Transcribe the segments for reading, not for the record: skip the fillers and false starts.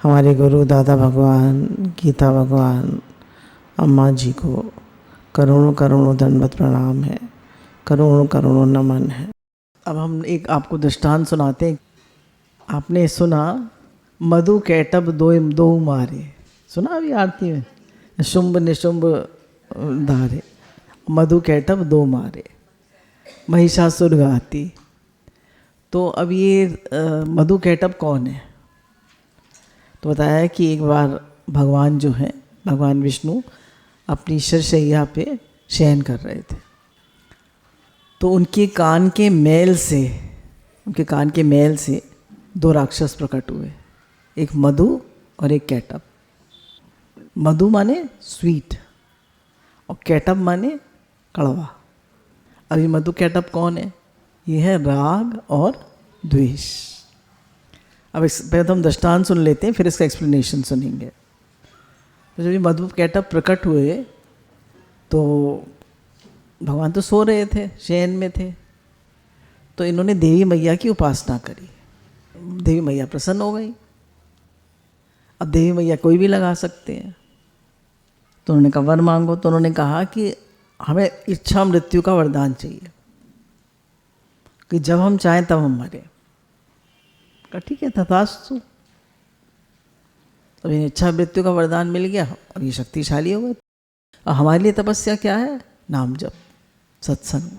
हमारे गुरु दादा भगवान, गीता भगवान, अम्मा जी को करोड़ों करोड़ों दंडवत प्रणाम है, करोड़ों करोड़ों नमन है। अब हम एक आपको दृष्टांत सुनाते हैं। आपने सुना मधु कैटब दो मारे, सुना अभी आरती में, शुंभ निशुंभ धारे, मधु कैटब दो मारे, महिषासुर गाती। तो अब ये मधु कैटब कौन है? तो बताया कि एक बार भगवान जो हैं, भगवान विष्णु अपनी शरशैया पे शयन कर रहे थे, तो उनके कान के मैल से दो राक्षस प्रकट हुए, एक मधु और एक कैटब। मधु माने स्वीट और कैटब माने कड़वा। अभी मधु कैटब कौन है? ये है राग और द्वेष। अब इस पहले तो हम दृष्टांत सुन लेते हैं, फिर इसका एक्सप्लेनेशन सुनेंगे। तो जब ये मधु कैटब प्रकट हुए तो भगवान तो सो रहे थे, शयन में थे, तो इन्होंने देवी मैया की उपासना करी। देवी मैया प्रसन्न हो गई। अब देवी मैया कोई भी लगा सकते हैं, तो उन्होंने कहा वर मांगो। तो उन्होंने कहा कि हमें इच्छा मृत्यु का वरदान चाहिए, कि जब हम चाहें तब हम मरें। कहा ठीक है, तथास्तु। अब इन्हें इच्छा मृत्यु का वरदान मिल गया, अब ये शक्तिशाली हो गए। अब हमारे लिए तपस्या क्या है? नाम जप, सत्संग,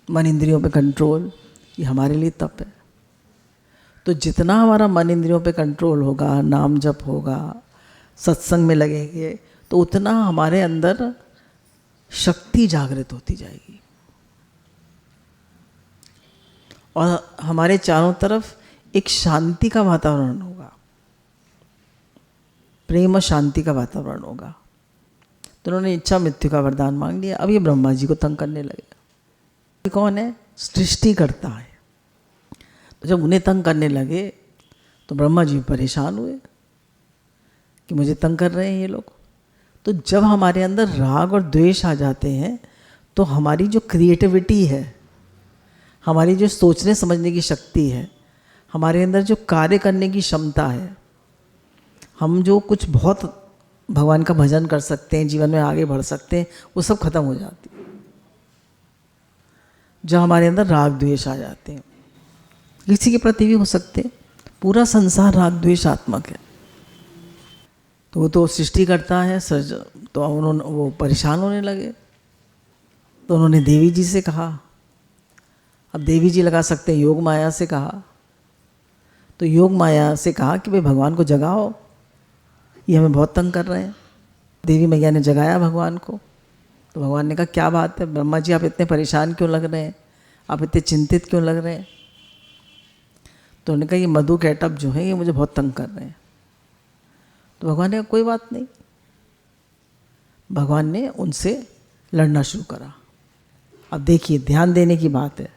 मन इंद्रियों पे कंट्रोल, ये हमारे लिए तप है। तो जितना हमारा मन इंद्रियों पे कंट्रोल होगा, नाम जप होगा, सत्संग में लगेंगे, तो उतना हमारे अंदर शक्ति जागृत होती जाएगी और हमारे चारों तरफ एक शांति का वातावरण होगा, प्रेम और शांति का वातावरण होगा। तो उन्होंने इच्छा मृत्यु का वरदान मांग लिया। अब ये ब्रह्मा जी को तंग करने लगे। ये कौन है? सृष्टि करता है। तो जब उन्हें तंग करने लगे तो ब्रह्मा जी परेशान हुए कि मुझे तंग कर रहे हैं ये लोग। तो जब हमारे अंदर राग और द्वेष आ जाते हैं तो हमारी जो क्रिएटिविटी है, हमारी जो सोचने समझने की शक्ति है, हमारे अंदर जो कार्य करने की क्षमता है, हम जो कुछ बहुत भगवान का भजन कर सकते हैं, जीवन में आगे बढ़ सकते हैं, वो सब खत्म हो जाती है जो हमारे अंदर राग द्वेष आ जाते हैं। किसी के प्रति भी हो सकते हैं। पूरा संसार राग द्वेषात्मक है। तो वो तो सृष्टि करता है, तो वो परेशान होने लगे। तो उन्होंने देवी जी से कहा। अब देवी जी लगा सकते हैं योग माया से कहा। तो योग माया से कहा कि भाई भगवान को जगाओ, ये हमें बहुत तंग कर रहे हैं। देवी मैया ने जगाया भगवान को। तो भगवान ने कहा क्या बात है ब्रह्मा जी, आप इतने परेशान क्यों लग रहे हैं, आप इतने चिंतित क्यों लग रहे हैं? तो उन्होंने कहा ये मधु कैटब जो है ये मुझे बहुत तंग कर रहे हैं। तो भगवान ने कहा कोई बात नहीं। भगवान ने उनसे लड़ना शुरू करा। अब देखिए, ध्यान देने की बात है,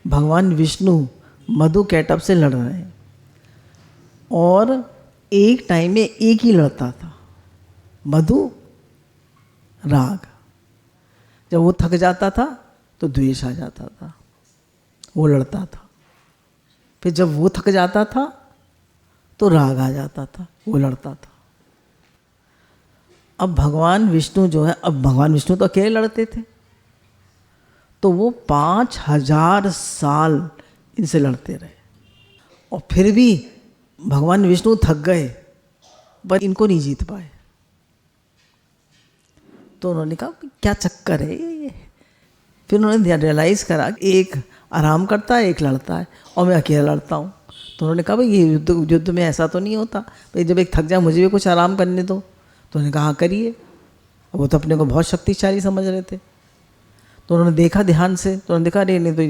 भगवान विष्णु मधु कैटब से लड़ रहे हैं और एक टाइम में एक ही लड़ता था, मधु राग। जब वो थक जाता था तो द्वेष आ जाता था, वो लड़ता था। फिर जब वो थक जाता था तो राग आ जाता था, वो लड़ता था। अब भगवान विष्णु जो है, अब भगवान विष्णु तो अकेले लड़ते थे, तो वो 5000 साल इनसे लड़ते रहे और फिर भी भगवान विष्णु थक गए पर इनको नहीं जीत पाए। तो उन्होंने कहा क्या चक्कर है ये। फिर उन्होंने रियलाइज़ करा कि एक आराम करता है, एक लड़ता है और मैं अकेला लड़ता हूँ। तो उन्होंने कहा भाई ये युद्ध में ऐसा तो नहीं होता भाई, जब एक थक जाए मुझे भी कुछ आराम करने दो। तो उन्होंने कहा हाँ करिए। वो तो अपने को बहुत शक्तिशाली समझ रहे थे। तो उन्होंने देखा ध्यान से, तो उन्होंने देखा अरे नहीं तो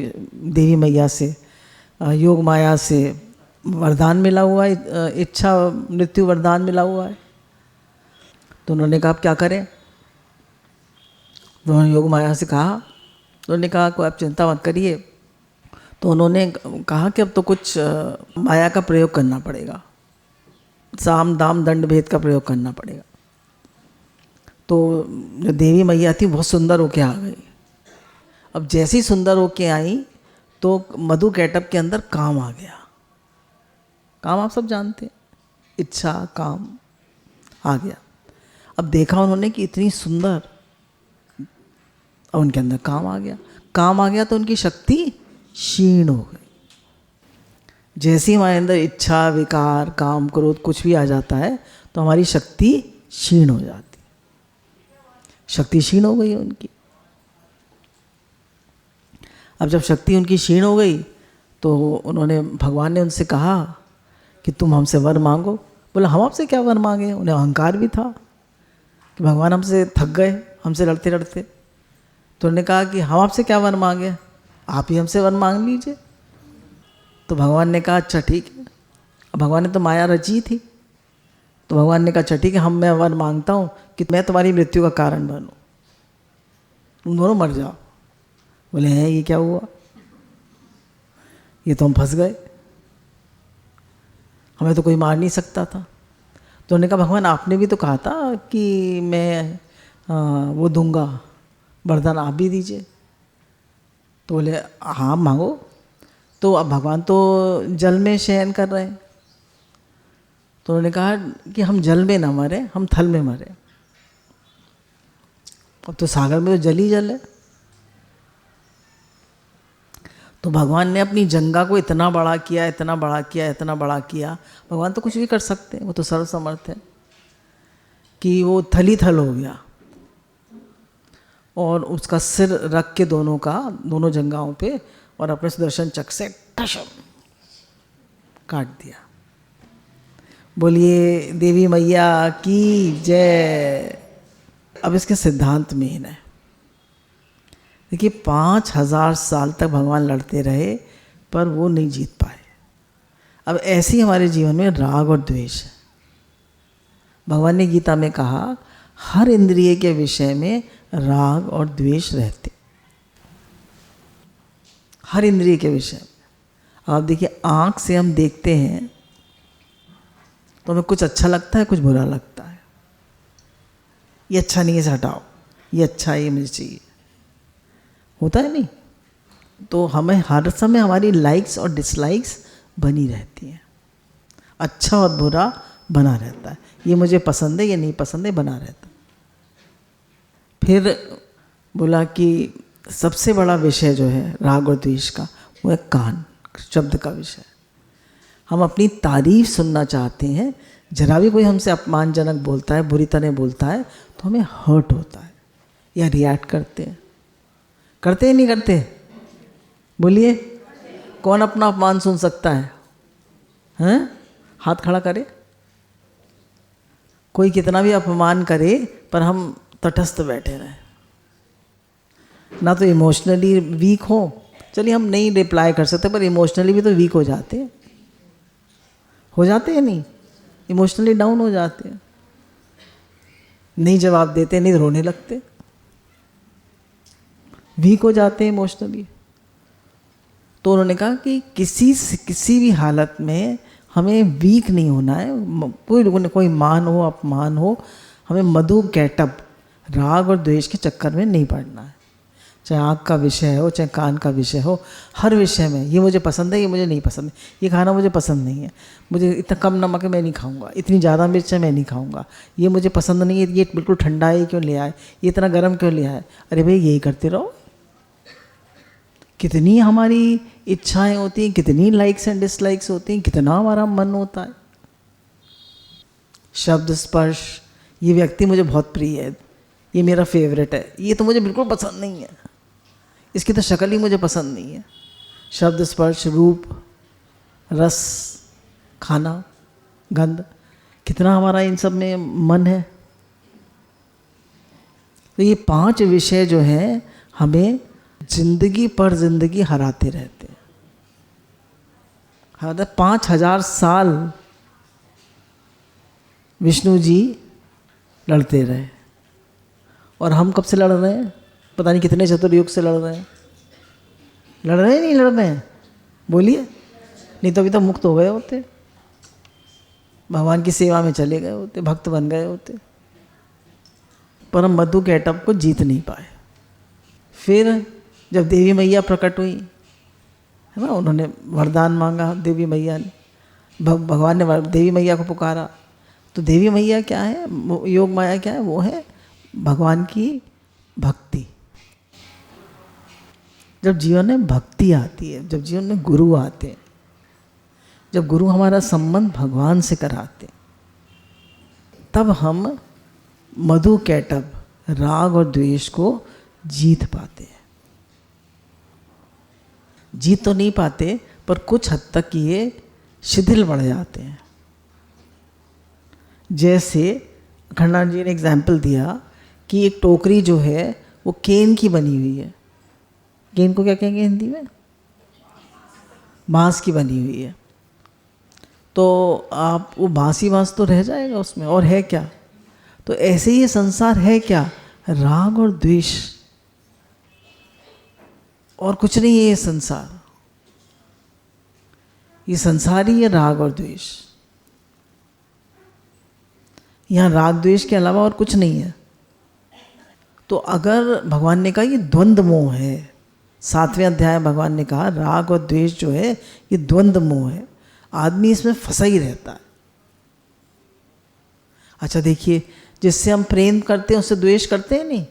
देवी मैया से, योग माया से वरदान मिला हुआ है, इच्छा मृत्यु वरदान मिला हुआ है। तो उन्होंने कहा आप क्या करें? तो उन्होंने योग माया से कहा। तो उन्होंने कहा कोई आप चिंता मत करिए। तो उन्होंने कहा कि अब तो कुछ माया का प्रयोग करना पड़ेगा, साम दाम दंड भेद का प्रयोग करना पड़ेगा। तो जो देवी मैया थी बहुत सुंदर होके आ गई। अब जैसे ही सुंदर होके आई तो मधु कैटब के अंदर काम आ गया। काम आप सब जानते हैं, इच्छा काम आ गया। अब देखा उन्होंने कि इतनी सुंदर, और उनके अंदर काम आ गया। काम आ गया तो उनकी शक्ति क्षीण हो गई। जैसे ही हमारे अंदर इच्छा विकार काम क्रोध कुछ भी आ जाता है तो हमारी शक्ति क्षीण हो जाती, शक्ति क्षीण हो गई उनकी। अब जब शक्ति उनकी क्षीण हो गई तो उन्होंने, भगवान ने उनसे कहा कि तुम हमसे वर मांगो। बोला हम आपसे क्या वर मांगे। उन्हें अहंकार भी था कि भगवान हमसे थक गए, हमसे लड़ते लड़ते। तो उन्होंने कहा कि हम आपसे क्या वर मांगे, आप ही हमसे वर मांग लीजिए। तो भगवान ने कहा अच्छा ठीक है। अब भगवान ने तो माया रची थी, तो भगवान ने कहा अच्छा ठीक है, मैं वर मांगता हूँ कि मैं तुम्हारी मृत्यु का कारण बनूँ, तुम दोनों मर जाओ। बोले हैं ये क्या हुआ, ये तो हम फंस गए, हमें तो कोई मार नहीं सकता था। तो उन्होंने कहा भगवान आपने भी तो कहा था कि मैं वो दूंगा, वरदान आप भी दीजिए। तो बोले हाँ मांगो। तो अब भगवान तो जल में शयन कर रहे हैं, तो उन्होंने कहा कि हम जल में ना मरे, हम थल में मरे। अब तो सागर में तो जल ही जल है। तो भगवान ने अपनी जंगा को इतना बड़ा किया, इतना बड़ा किया, इतना बड़ा किया। भगवान तो कुछ भी कर सकते हैं, वो तो सर्वसमर्थ है, कि वो थली थल हो गया और उसका सिर रख के दोनों जंगाओं पे और अपने सुदर्शन चक्र से टशम काट दिया। बोलिए देवी मैया की जय। अब इसके सिद्धांत में है, देखिए 5000 साल तक भगवान लड़ते रहे पर वो नहीं जीत पाए। अब ऐसे ही हमारे जीवन में राग और द्वेष है। भगवान ने गीता में कहा हर इंद्रिय के विषय में राग और द्वेष रहते, हर इंद्रिय के विषय में। आप देखिए आँख से हम देखते हैं तो हमें कुछ अच्छा लगता है, कुछ बुरा लगता है। ये अच्छा नहीं है इसे हटाओ, ये अच्छा है ये मुझे चाहिए, होता है नहीं? तो हमें हर समय हमारी लाइक्स और डिसलाइक्स बनी रहती हैं, अच्छा और बुरा बना रहता है। ये मुझे पसंद है, ये नहीं पसंद है, बना रहता है। फिर बोला कि सबसे बड़ा विषय जो है राग और द्वेष का, वो है कान, शब्द का विषय। हम अपनी तारीफ सुनना चाहते हैं, जरा भी कोई हमसे अपमानजनक बोलता है, बुरी तरह बोलता है तो हमें हर्ट होता है या रिएक्ट करते हैं। करते ही नहीं करते? बोलिए कौन अपना अपमान सुन सकता है? हैं? हाथ खड़ा करे। कोई कितना भी अपमान करे पर हम तटस्थ बैठे रहें, ना तो इमोशनली वीक हो। चलिए हम नहीं रिप्लाई कर सकते पर इमोशनली भी तो वीक हो जाते हैं, नहीं? इमोशनली डाउन हो जाते हैं, नहीं जवाब देते, नहीं रोने लगते, वीक हो जाते हैं इमोशनली। तो उन्होंने कहा कि किसी भी हालत में हमें वीक नहीं होना है। कोई मान हो अपमान हो, हमें मधु कैटअप राग और द्वेष के चक्कर में नहीं पड़ना है। चाहे आँख का विषय हो, चाहे कान का विषय हो, हर विषय में ये मुझे पसंद है, ये मुझे नहीं पसंद है, ये खाना मुझे पसंद नहीं है, मुझे इतना कम नमक है मैं नहीं खाऊंगा, इतनी ज़्यादा मिर्च है मैं नहीं खाऊंगा, ये मुझे पसंद नहीं है, ये बिल्कुल ठंडा है क्यों ले आए, ये इतना गर्म क्यों ले आए। अरे भाई यही करते रहो। कितनी हमारी इच्छाएं होती हैं, कितनी लाइक्स एंड डिसलाइक्स होती हैं, कितना हमारा मन होता है। शब्द स्पर्श, ये व्यक्ति मुझे बहुत प्रिय है, ये मेरा फेवरेट है, ये तो मुझे बिल्कुल पसंद नहीं है, इसकी तो शक्ल ही मुझे पसंद नहीं है। शब्द स्पर्श रूप रस खाना गंध, कितना हमारा इन सब में मन है। तो ये 5 विषय जो हैं हमें जिंदगी पर जिंदगी हराते रहते हैं। 5000 साल विष्णु जी लड़ते रहे और हम कब से लड़ रहे हैं? पता नहीं कितने चतुर्युग से लड़ रहे हैं। लड़ रहे हैं नहीं लड़ रहे हैं? बोलिए, नहीं तो अभी तो मुक्त हो गए होते, भगवान की सेवा में चले गए होते, भक्त बन गए होते, पर हम मधु कैटअप को जीत नहीं पाए। फिर जब देवी मैया प्रकट हुई है ना, उन्होंने वरदान मांगा देवी मैया ने, भगवान ने देवी मैया को पुकारा, तो देवी मैया क्या है, योग माया क्या है, वो है भगवान की भक्ति। जब जीवन में भक्ति आती है, जब जीवन में गुरु आते हैं, जब गुरु हमारा संबंध भगवान से कराते, तब हम मधु कैटभ, राग और द्वेष को जीत पाते हैं। जीत तो नहीं पाते, पर कुछ हद तक ये शिथिल पड़ जाते हैं। जैसे खंडान जी ने एग्जाम्पल दिया कि एक टोकरी जो है वो केन की बनी हुई है। केन को क्या कहेंगे हिंदी में? बांस की बनी हुई है। तो आप वो बांसी बांस तो रह जाएगा उसमें, और है क्या? तो ऐसे ही ये संसार है क्या? राग और द्वेष, और कुछ नहीं है ये संसार। ये संसार ही है राग और द्वेष। यहाँ राग द्वेष के अलावा और कुछ नहीं है। तो अगर भगवान ने कहा ये द्वंद्व मोह है, 7वें अध्याय भगवान ने कहा राग और द्वेष जो है ये द्वंद्व मोह है, आदमी इसमें फंसा ही रहता है। अच्छा देखिए, जिससे हम प्रेम करते हैं उससे द्वेष करते हैं नहीं?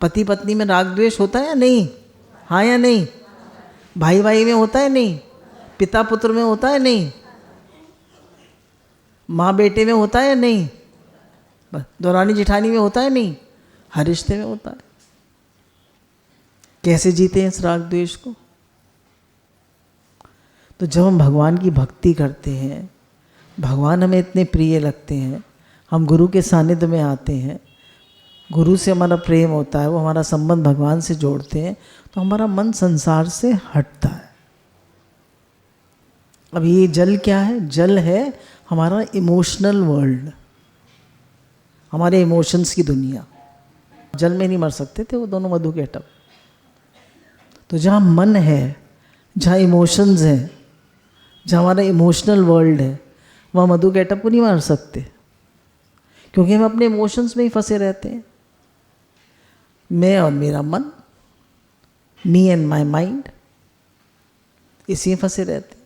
पति पत्नी में राग द्वेष होता है या नहीं? हाँ या नहीं? भाई भाई में होता है नहीं? पिता पुत्र में होता है नहीं? माँ बेटे में होता है या नहीं? दौरानी जिठानी में होता है नहीं? हर रिश्ते में होता है। कैसे जीते हैं इस राग द्वेष को? तो जब हम भगवान की भक्ति करते हैं, भगवान हमें इतने प्रिय लगते हैं, हम गुरु के सानिध्य में आते हैं, गुरु से हमारा प्रेम होता है, वो हमारा संबंध भगवान से जोड़ते हैं, तो हमारा मन संसार से हटता है। अब ये जल क्या है? जल है हमारा इमोशनल वर्ल्ड, हमारे इमोशंस की दुनिया। जल में नहीं मर सकते थे वो दोनों मधु कैटभ। तो जहाँ मन है, जहाँ इमोशंस हैं, जहाँ हमारा इमोशनल वर्ल्ड है, वहाँ मधु कैटभ को नहीं मार सकते, क्योंकि हम अपने इमोशंस में ही फंसे रहते हैं। मैं और मेरा मन, मी एंड माई माइंड, इसी में फंसे रहते हैं।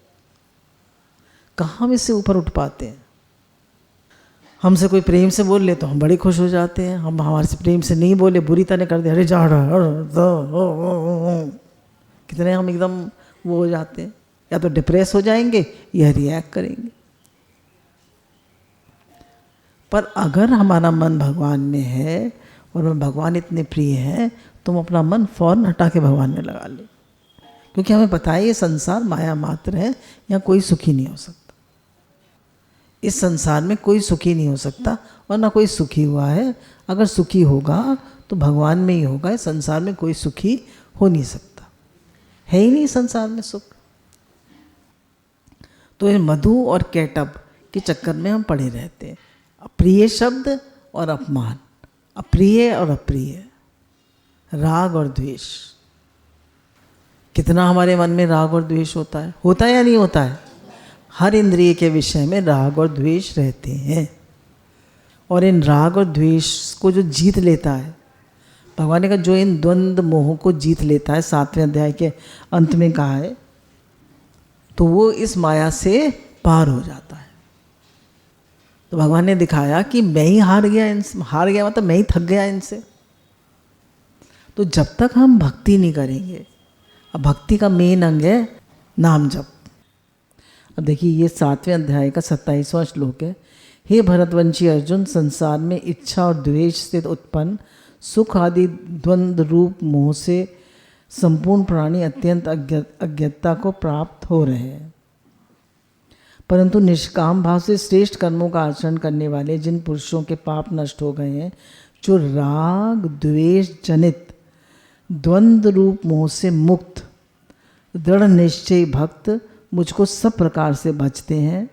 कहाँ हम इससे ऊपर उठ पाते हैं? हमसे कोई प्रेम से बोल ले तो हम बड़े खुश हो जाते हैं, हम हमारे से प्रेम से नहीं बोले, बुरी तरह कर दे, अरे जा रहा, कितने हम एकदम वो हो जाते हैं, या तो डिप्रेस हो जाएंगे या रिएक्ट करेंगे। पर अगर हमारा मन भगवान में है और हम भगवान इतने प्रिय हैं, तो हम अपना मन फौरन हटा के भगवान में लगा लें, क्योंकि हमें पता है ये संसार माया मात्र है, यहाँ कोई सुखी नहीं हो सकता। इस संसार में कोई सुखी नहीं हो सकता, और ना कोई सुखी हुआ है। अगर सुखी होगा तो भगवान में ही होगा, इस संसार में कोई सुखी हो नहीं सकता, है ही नहीं संसार में सुख। तो ये मधु और कैटभ के चक्कर में हम पड़े रहते हैं। अप्रिय शब्द और अपमान, अप्रिय और अप्रिय, राग और द्वेष। कितना हमारे मन में राग और द्वेष होता है? होता है या नहीं होता है? हर इंद्रिय के विषय में राग और द्वेष रहते हैं। और इन राग और द्वेष को जो जीत लेता है, भगवान ने कहा जो इन द्वंद्व मोह को जीत लेता है, 7वें अध्याय के अंत में कहा है, तो वो इस माया से पार हो जाता है। तो भगवान ने दिखाया कि मैं ही हार गया इनसे, हार गया मतलब मैं ही थक गया इनसे। तो जब तक हम भक्ति नहीं करेंगे, अब भक्ति का मेन अंग है नाम जप। अब देखिए ये 7वें अध्याय का 27वां श्लोक है। हे भरतवंशी अर्जुन, संसार में इच्छा और द्वेष से उत्पन्न सुख आदि द्वंद्व रूप मोह से संपूर्ण प्राणी अत्यंत अज्ञता को प्राप्त हो रहे हैं, परंतु निष्काम भाव से श्रेष्ठ कर्मों का आचरण करने वाले जिन पुरुषों के पाप नष्ट हो गए हैं, जो राग द्वेष जनित द्वंद्व रूप मोह से मुक्त दृढ़ निश्चय भक्त मुझको सब प्रकार से बचते हैं,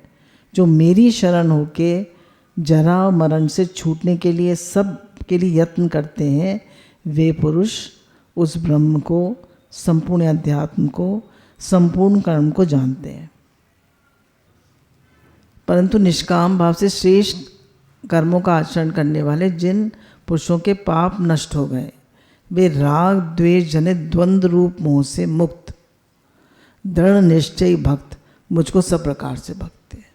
जो मेरी शरण होके जरा मरण से छूटने के लिए सब के लिए यत्न करते हैं, वे पुरुष उस ब्रह्म को, संपूर्ण अध्यात्म को, संपूर्ण कर्म को जानते हैं। परंतु निष्काम भाव से श्रेष्ठ कर्मों का आचरण करने वाले जिन पुरुषों के पाप नष्ट हो गए, वे राग द्वेष जनित द्वंद्व रूप मोह से मुक्त दृढ़ निश्चय भक्त मुझको सब प्रकार से भक्ते हैं।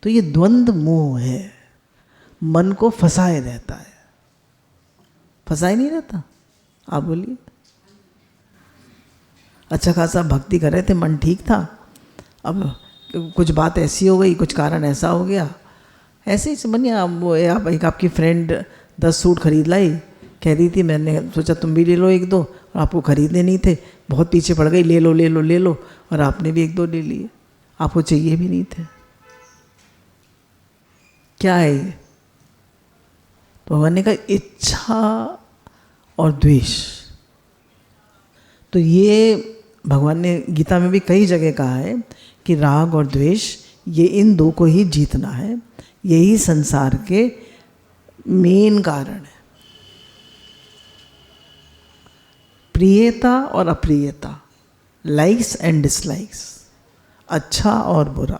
तो ये द्वंद्व मोह है, मन को फंसाए रहता है। फंसाए नहीं रहता? आप बोलिए। अच्छा खासा भक्ति कर रहे थे, मन ठीक था, अब कुछ बात ऐसी हो गई, कुछ कारण ऐसा हो गया, ऐसे ही समझिए। आप एक आपकी फ्रेंड 10 सूट खरीद लाई, कह रही थी, मैंने सोचा तुम भी ले लो 1-2, और आपको खरीदने नहीं थे, बहुत पीछे पड़ गई, ले लो ले लो ले लो, और आपने भी 1-2 ले लिए, आपको चाहिए भी नहीं थे। क्या है ये? तो भगवान ने कहा इच्छा और द्वेष। तो ये भगवान ने गीता में भी कई जगह कहा है कि राग और द्वेष, ये इन दो को ही जीतना है, यही संसार के मेन कारण है। प्रियता और अप्रियता, लाइक्स एंड डिसलाइक्स, अच्छा और बुरा,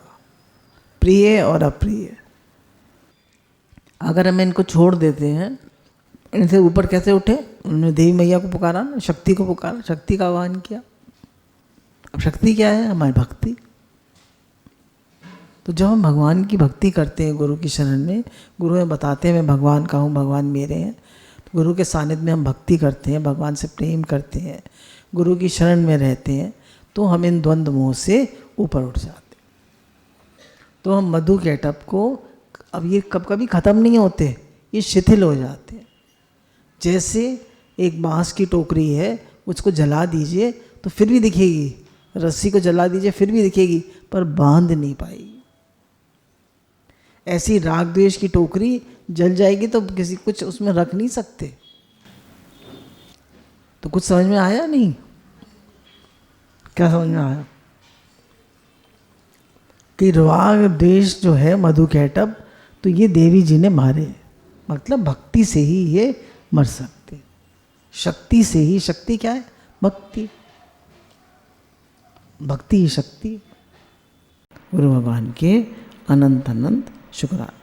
प्रिय और अप्रिय। अगर हम इनको छोड़ देते हैं, इनसे ऊपर कैसे उठे? उन्होंने देवी मैया को पुकारा ना, शक्ति को पुकारा, शक्ति का आह्वान किया। अब शक्ति क्या है? हमारी भक्ति। तो जब हम भगवान की भक्ति करते हैं गुरु की शरण में, गुरु हमें बताते हैं मैं भगवान का हूँ, भगवान मेरे हैं, तो गुरु के सानिध्य में हम भक्ति करते हैं, भगवान से प्रेम करते हैं, गुरु की शरण में रहते हैं, तो हम इन द्वंद्व मोह से ऊपर उठ जाते हैं। तो हम मधु कैटअप को, अब ये कभी ख़त्म नहीं होते, ये शिथिल हो जाते हैं। जैसे एक बांस की टोकरी है, उसको जला दीजिए तो फिर भी दिखेगी, रस्सी को जला दीजिए फिर भी दिखेगी, पर बांध नहीं पाएगी। ऐसी राग द्वेष की टोकरी जल जाएगी तो किसी कुछ उसमें रख नहीं सकते। तो कुछ समझ में आया नहीं? क्या समझ में आया? कि राग द्वेष जो है मधु कैटअप, तो ये देवी जी ने मारे, मतलब भक्ति से ही ये मर सकते, शक्ति से ही। शक्ति क्या है? भक्ति, भक्ति ही शक्ति। गुरु भगवान के अनंत अनंत शुक्राना।